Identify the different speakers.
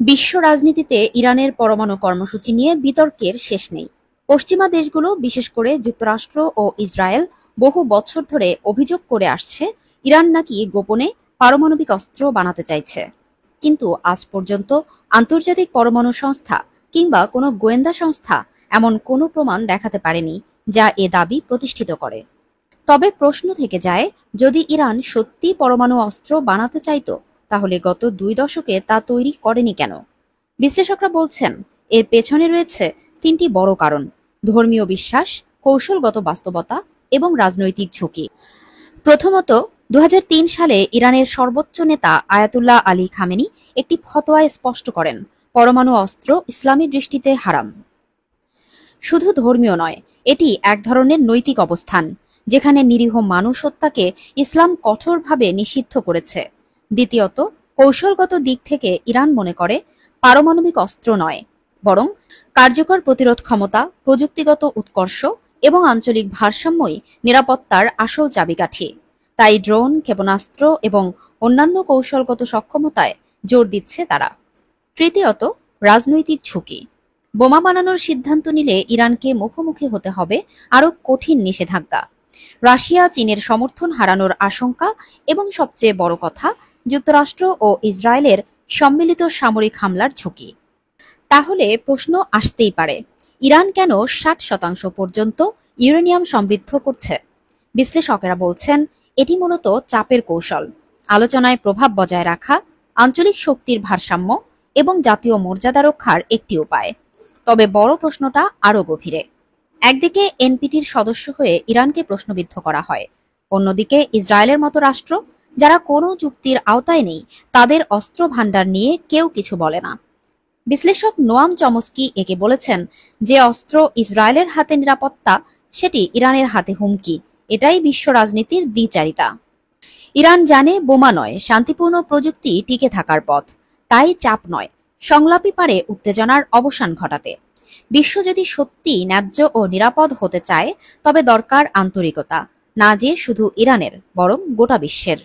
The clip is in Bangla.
Speaker 1: বিশ্ব রাজনীতিতে ইরানের পরমাণু কর্মসূচি নিয়ে বিতর্কের শেষ নেই। পশ্চিমা দেশগুলো, বিশেষ করে যুক্তরাষ্ট্র ও ইসরায়েল, বহু বছর ধরে অভিযোগ করে আসছে ইরান নাকি গোপনে পারমাণবিক অস্ত্র বানাতে চাইছে। কিন্তু আজ পর্যন্ত আন্তর্জাতিক পরমাণু সংস্থা কিংবা কোনো গোয়েন্দা সংস্থা এমন কোনো প্রমাণ দেখাতে পারেনি যা এ দাবি প্রতিষ্ঠিত করে। তবে প্রশ্ন থেকে যায়, যদি ইরান সত্যি পরমাণু অস্ত্র বানাতে চাইতো, তাহলে গত 2 দশকে তা তৈরি করেনি কেন? বিশ্লেষকরা বলছেন, এর পেছনে রয়েছে 3টি বড় কারণ: ধর্মীয় বিশ্বাস, কৌশলগত বাস্তবতা এবং রাজনৈতিক ঝুঁকি। প্রথমত, 2003 সালে ইরানের সর্বোচ্চ নেতা আয়াতুল্লাহ আলী খামেনি একটি ফতোয়ায় স্পষ্ট করেন, পরমাণু অস্ত্র ইসলামী দৃষ্টিতে হারাম। শুধু ধর্মীয় নয়, এটি এক ধরনের নৈতিক অবস্থান, যেখানে নিরীহ মানুষ হত্যাকে ইসলাম কঠোরভাবে নিষিদ্ধ করেছে। দ্বিতীয়ত, কৌশলগত দিক থেকে ইরান মনে করে পারমাণবিক অস্ত্র নয়, বরং কার্যকর প্রতিরোধ ক্ষমতা, প্রযুক্তিগত উৎকর্ষ এবং আঞ্চলিক ভারসাম্যই নিরাপত্তার আসল চাবিকাঠি। তাই ড্রোন, ক্ষেপণাস্ত্র এবং অন্যান্য কৌশলগত সক্ষমতায় জোর দিচ্ছে তারা। তৃতীয়ত, রাজনৈতিক ঝুঁকি। বোমা বানানোর সিদ্ধান্ত নিলে ইরানকে মুখোমুখি হতে হবে আরও কঠিন নিষেধাজ্ঞা, রাশিয়া চীনের সমর্থন হারানোর আশঙ্কা এবং সবচেয়ে বড় কথা, যুক্তরাষ্ট্র ও ইসরায়েলের সম্মিলিত সামরিক হামলার ঝুঁকি। তাহলে প্রশ্ন আসতেই পারে, ইরান কেন 60% পর্যন্ত ইউরেনিয়াম সমৃদ্ধ করছে? বিশ্লেষকেরা বলছেন, এটি মূলত চাপের কৌশল, আলোচনায় প্রভাব বজায় রাখা, আঞ্চলিক শক্তির ভারসাম্য এবং জাতীয় মর্যাদা রক্ষার একটি উপায়। তবে বড় প্রশ্নটা আরও গভীরে। একদিকে এনপিটির সদস্য হয়ে ইরানকে প্রশ্নবিদ্ধ করা হয়, অন্যদিকে ইসরায়েলের মতো রাষ্ট্র, যারা কোনো চুক্তির আওতায় নেই, তাদের অস্ত্র ভান্ডার নিয়ে কেউ কিছু বলে না। বিশ্লেষক নোয়াম চমস্কি একে বলেছেন, যে অস্ত্র ইসরায়েলের হাতে নিরাপত্তা, সেটি ইরানের হাতে হুমকি। এটাই বিশ্ব রাজনীতির দ্বিচারিতা। ইরান জানে বোমা নয়, শান্তিপূর্ণ প্রযুক্তি টিকে থাকার পথ। তাই চাপ নয়, সংলাপই পারে উত্তেজনার অবসান ঘটাতে। বিশ্ব যদি সত্যি ন্যায্য ও নিরাপদ হতে চায়, তবে দরকার আন্তরিকতা, না যে শুধু ইরানের, বরং গোটা বিশ্বের।